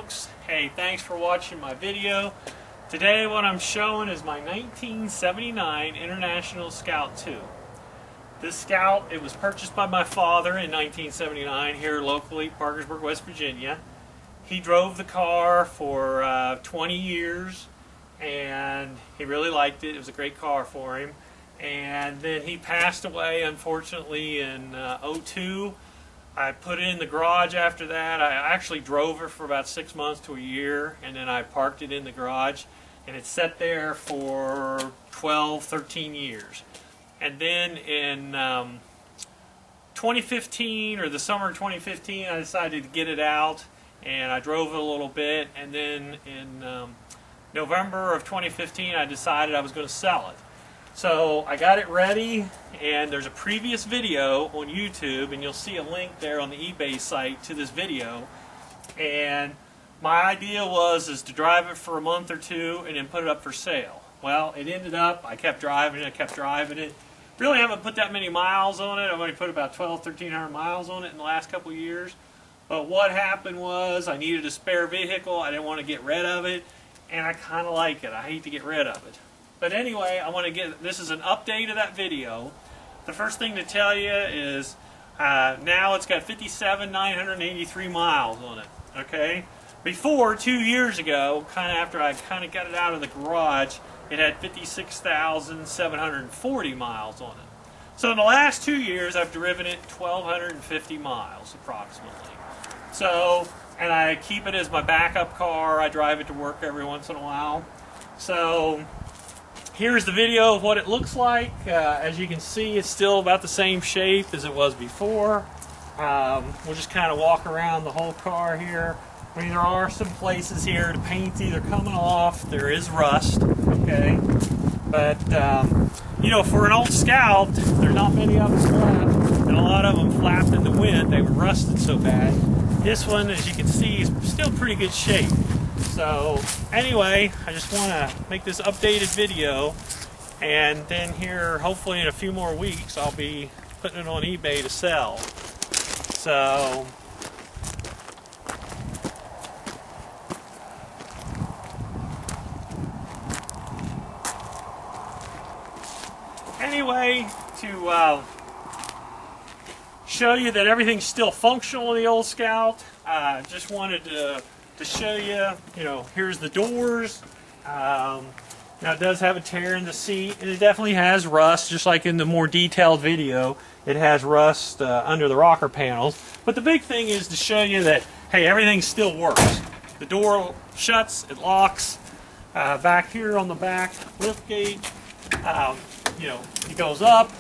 folks. Hey, thanks for watching my video. Today what I'm showing is my 1979 International Scout II. This Scout, it was purchased by my father in 1979 here locally, Parkersburg, West Virginia. He drove the car for 20 years and he really liked it. It was a great car for him. And then he passed away, unfortunately, in '02. I put it in the garage after that. I actually drove it for about 6 months to a year, and then I parked it in the garage, and it sat there for 12, 13 years. And then in 2015, or the summer of 2015, I decided to get it out, and I drove it a little bit, and then in November of 2015, I decided I was going to sell it. So I got it ready, and there's a previous video on YouTube, and you'll see a link there on the eBay site to this video. And my idea is to drive it for a month or two and then put it up for sale. Well, it ended up, I kept driving it. Really haven't put that many miles on it. I've only put about 1,300 miles on it in the last couple of years. But what happened was I needed a spare vehicle. I didn't want to get rid of it, and I kind of like it. I hate to get rid of it. But anyway, I want to this is an update of that video. The first thing to tell you is now it's got 57,983 miles on it. Okay? Before, 2 years ago, kind of after I got it out of the garage, it had 56,740 miles on it. So in the last 2 years, I've driven it 1,250 miles approximately. So, and I keep it as my backup car. I drive it to work every once in a while. So here's the video of what it looks like. As you can see, it's still about the same shape as it was before. We'll just kind of walk around the whole car here. I mean, there are some places here the paint's either coming off, there is rust, okay? But, you know, for an old Scout, there's not many of them left, and a lot of them flapped in the wind. They were rusted so bad. This one, as you can see, is still pretty good shape. So anyway, I just want to make this updated video, and then here, hopefully in a few more weeks, I'll be putting it on eBay to sell. So anyway, to show you that everything's still functional in the old Scout, just wanted to show you, you know, here's the doors. Now it does have a tear in the seat, and it definitely has rust, just like in the more detailed video. It has rust under the rocker panels. But the big thing is to show you that, hey, everything still works. The door shuts, it locks. Back here on the back lift gate, you know, it goes up,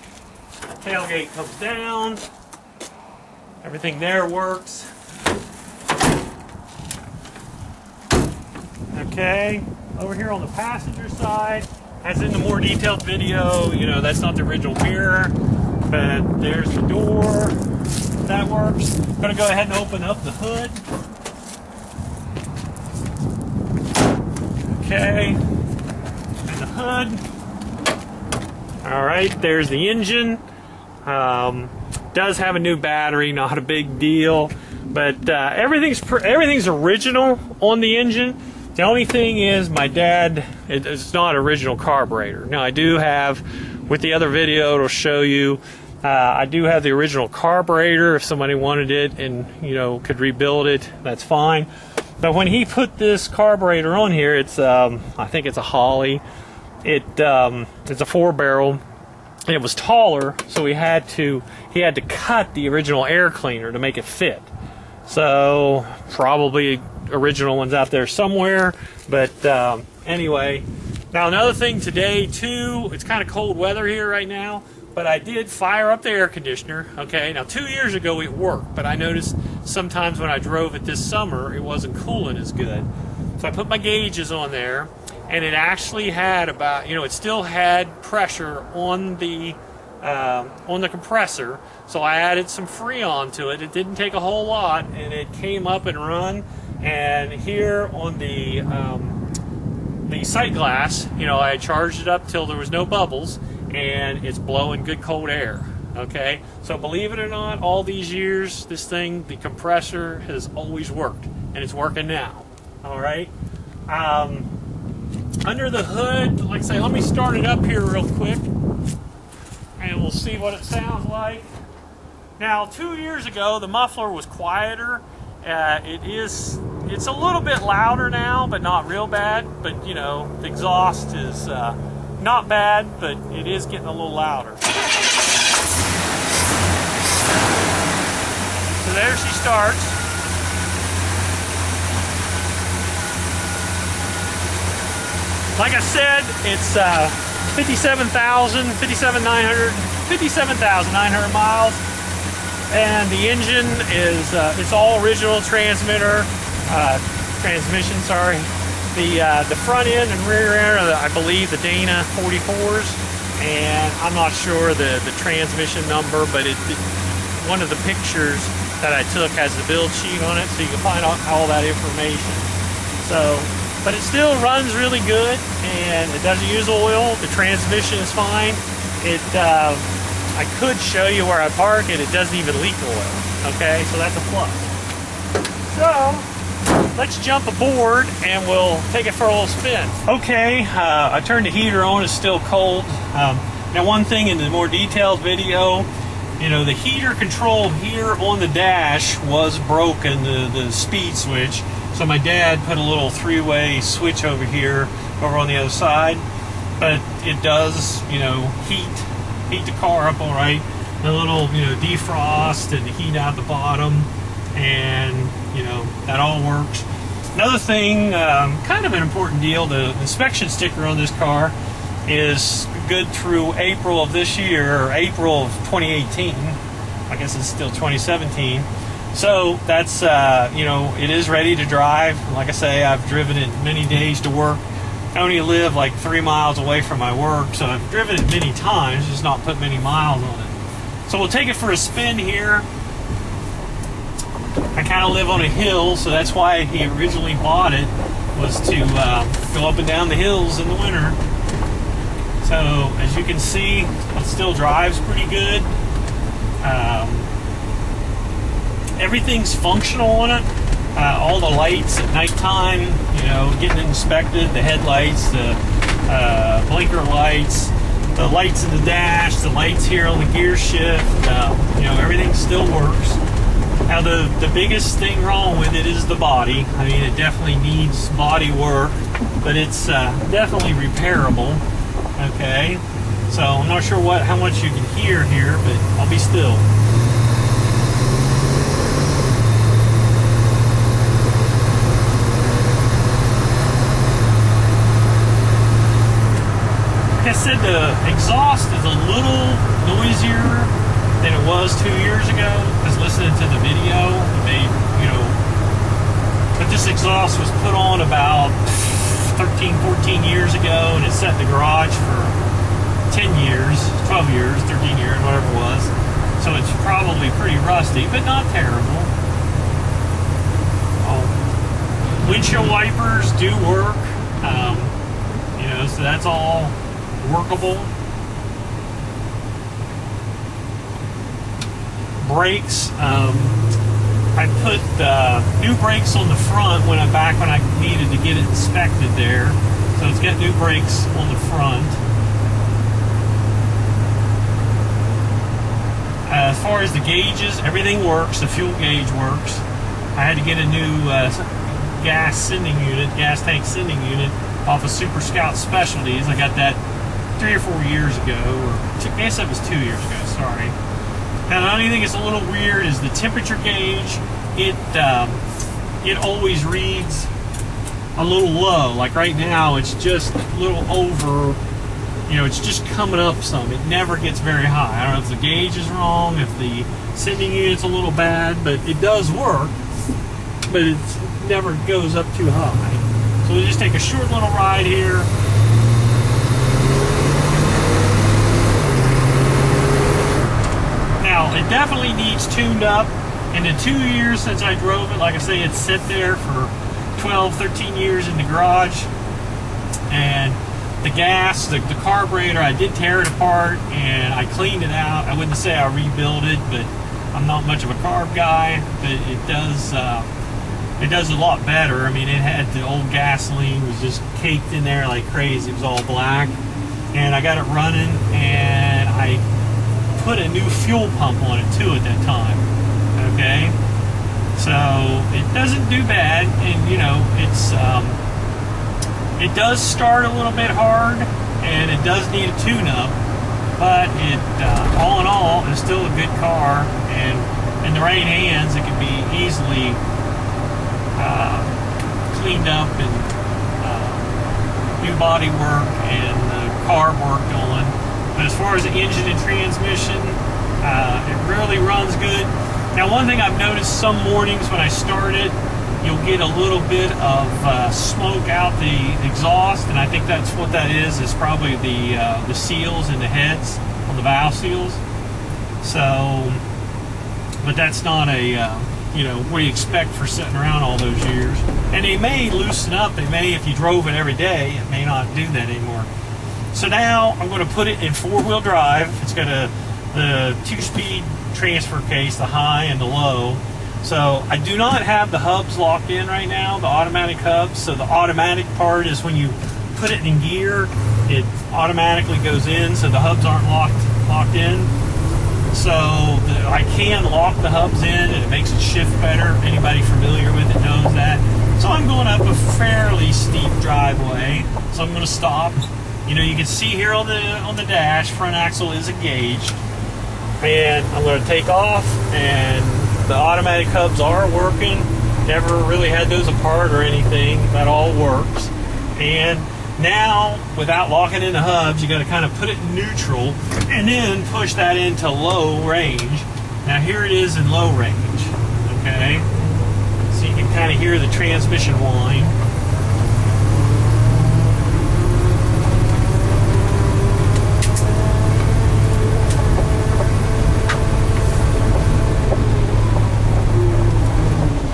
tailgate comes down. Everything there works. Okay, over here on the passenger side, as in the more detailed video, you know, that's not the original mirror, but there's the door. That works. I'm going to go ahead and open up the hood. Okay, and the hood. Alright, there's the engine. Does have a new battery, not a big deal, but everything's original on the engine. The only thing is, my dad, it's not original carburetor. Now I do have, with the other video it'll show you, I do have the original carburetor. If somebody wanted it and, you know, could rebuild it, that's fine. But when he put this carburetor on here, it's I think it's a Holley. It's a 4-barrel. It was taller, so he had to cut the original air cleaner to make it fit. So probably original ones out there somewhere, but anyway. Now another thing today too, it's kind of cold weather here right now, but I did fire up the air conditioner. Okay, now 2 years ago it worked, but I noticed sometimes when I drove it this summer it wasn't cooling as good. So I put my gauges on there, and it actually had about, you know, it still had pressure on the compressor. So I added some Freon to it. It didn't take a whole lot, and it came up and run. And here on the sight glass, you know, I charged it up till there was no bubbles, and it's blowing good cold air. Okay, so believe it or not, all these years, this thing, the compressor has always worked, and it's working now. All right. Under the hood, like I say, let me start it up here real quick, and we'll see what it sounds like. Now, 2 years ago, the muffler was quieter. It's a little bit louder now, but not real bad. But you know, the exhaust is not bad, but it is getting a little louder. So there she starts. Like I said, it's 57,900 miles, and the engine is it's all original transmission. Sorry, the front end and rear end are I believe the Dana 44s, and I'm not sure the transmission number, but one of the pictures that I took has the build sheet on it, so you can find out all that information. So. But it still runs really good, and it doesn't use oil. The transmission is fine. I could show you where I park it. It doesn't even leak oil. Okay, so that's a plus. So let's jump aboard, and we'll take it for a little spin. Okay, I turned the heater on. It's still cold. Now, one thing in the more detailed video, you know, the heater control here on the dash was broken. The speed switch. So my dad put a little three-way switch over here, over on the other side, but it does, you know, heat the car up all right. A little, you know, defrost and heat out the bottom, and you know that all works. Another thing, kind of an important deal, the inspection sticker on this car is good through April of this year, or April of 2018. I guess it's still 2017. So that's, you know, it is ready to drive. Like I say, I've driven it many days to work. I only live like 3 miles away from my work, so I've driven it many times, just not put many miles on it. So we'll take it for a spin here. I kind of live on a hill, so that's why he originally bought it, was to go up and down the hills in the winter. So as you can see, it still drives pretty good. Everything's functional on it. All the lights at nighttime, you know, getting inspected, the headlights, the blinker lights, the lights in the dash, the lights here on the gear shift, you know, everything still works. Now the biggest thing wrong with it is the body. I mean, it definitely needs body work, but it's definitely repairable. Okay, so I'm not sure how much you can hear here, but I'll be still. Like I said, the exhaust is a little noisier than it was 2 years ago. Just listening to the video, you know, but this exhaust was put on about 13, 14 years ago, and it's sat in the garage for 10 years, 12 years, 13 years, whatever it was. So it's probably pretty rusty, but not terrible. Windshield wipers do work, you know, so that's all workable. Brakes, I put new brakes on the front when I needed to get it inspected there. So it's got new brakes on the front. As far as the gauges, everything works. The fuel gauge works. I had to get a new gas tank sending unit off of Super Scout Specialties. I got that 3 or 4 years ago, or I guess it was 2 years ago, sorry. Now, the only thing that's a little weird is the temperature gauge. It always reads a little low. Like right now, it's just a little over, you know, it's just coming up some. It never gets very high. I don't know if the gauge is wrong, if the sending unit's a little bad, but it does work, but it never goes up too high. So we'll just take a short little ride here. Now, it definitely needs tuned up. In the 2 years since I drove it, like I say, it's sit there for 12, 13 years in the garage. And the gas, the carburetor, I did tear it apart and I cleaned it out. I wouldn't say I rebuilt it, but I'm not much of a carb guy. But it does, it does a lot better. I mean, it had the old gasoline was just caked in there like crazy. It was all black. And I got it running, and I put a new fuel pump on it too at that time. Okay, so it doesn't do bad, and you know, it does start a little bit hard, and it does need a tune-up, but it all in all is still a good car, and in the right hands it can be easily cleaned up and new body work and the carb worked on. But as far as the engine and transmission, it really runs good. Now, one thing I've noticed, some mornings when I start it, you'll get a little bit of smoke out the exhaust, and I think that's what that is probably the seals in the heads on the valve seals. So, but that's not a you know, what do you expect for sitting around all those years? And they may loosen up. They may, if you drove it every day, it may not do that anymore. So now I'm going to put it in four-wheel drive. It's got the two-speed transfer case, the high and the low. So I do not have the hubs locked in right now, the automatic hubs. So the automatic part is when you put it in gear, it automatically goes in, so the hubs aren't locked in. So I can lock the hubs in, and it makes it shift better. Anybody familiar with it knows that. So I'm going up a fairly steep driveway, so I'm going to stop. You know, you can see here on the dash, front axle is engaged, and I'm going to take off, and the automatic hubs are working. Never really had those apart or anything. That all works. And now, without locking in the hubs, you got to kind of put it in neutral and then push that into low range. Now here it is in low range, okay? So you can kind of hear the transmission whine.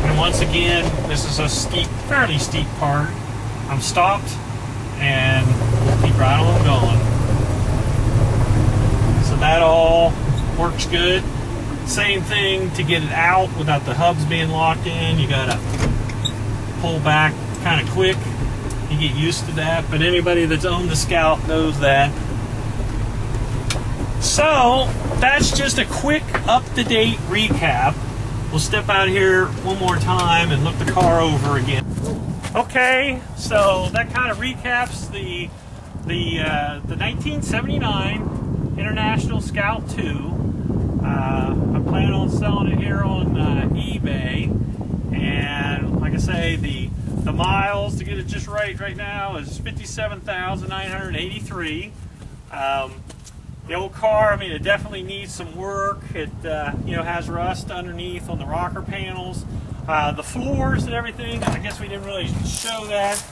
And once again, this is a fairly steep part. I'm stopped, and we'll keep right on going. So that all works good. Same thing to get it out without the hubs being locked in. You gotta pull back kind of quick. You get used to that, but anybody that's owned the Scout knows that. So that's just a quick up-to-date recap. We'll step out here one more time and look the car over again. Okay, so that kind of recaps the 1979 International Scout 2. I'm planning on selling it here on eBay, and like I say, the miles to get it just right now is 57,983. The old car, I mean, it definitely needs some work. It you know, has rust underneath on the rocker panels. The floors and everything, I guess we didn't really show that.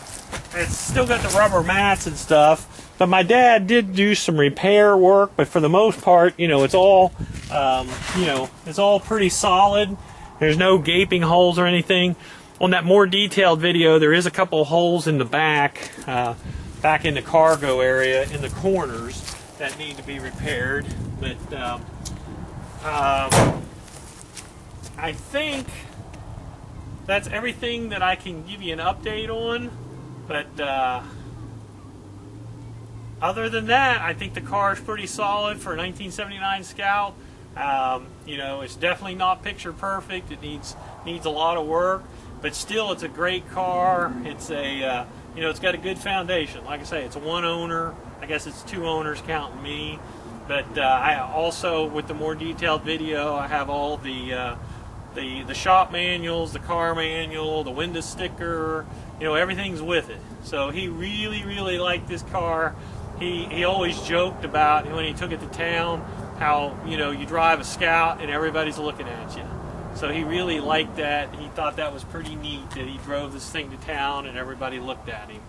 It's still got the rubber mats and stuff. But my dad did do some repair work, but for the most part, you know, it's all, you know, it's all pretty solid. There's no gaping holes or anything. On that more detailed video, there is a couple holes in the back, back in the cargo area, in the corners, that need to be repaired. But I think that's everything that I can give you an update on. But other than that, I think the car is pretty solid for a 1979 Scout. You know, it's definitely not picture perfect. It needs a lot of work, but still, it's a great car. It's a you know, it's got a good foundation. Like I say, it's a one owner. I guess it's two owners counting me. But I also, with the more detailed video, I have all the shop manuals, the car manual, the window sticker. You know, everything's with it. So he really liked this car. He always joked about when he took it to town how, you know, you drive a Scout and everybody's looking at you. So he really liked that. He thought that was pretty neat that he drove this thing to town and everybody looked at him.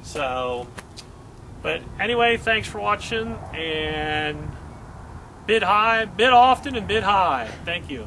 So, but anyway, thanks for watching, and bid high, bid often, and bid high. Thank you.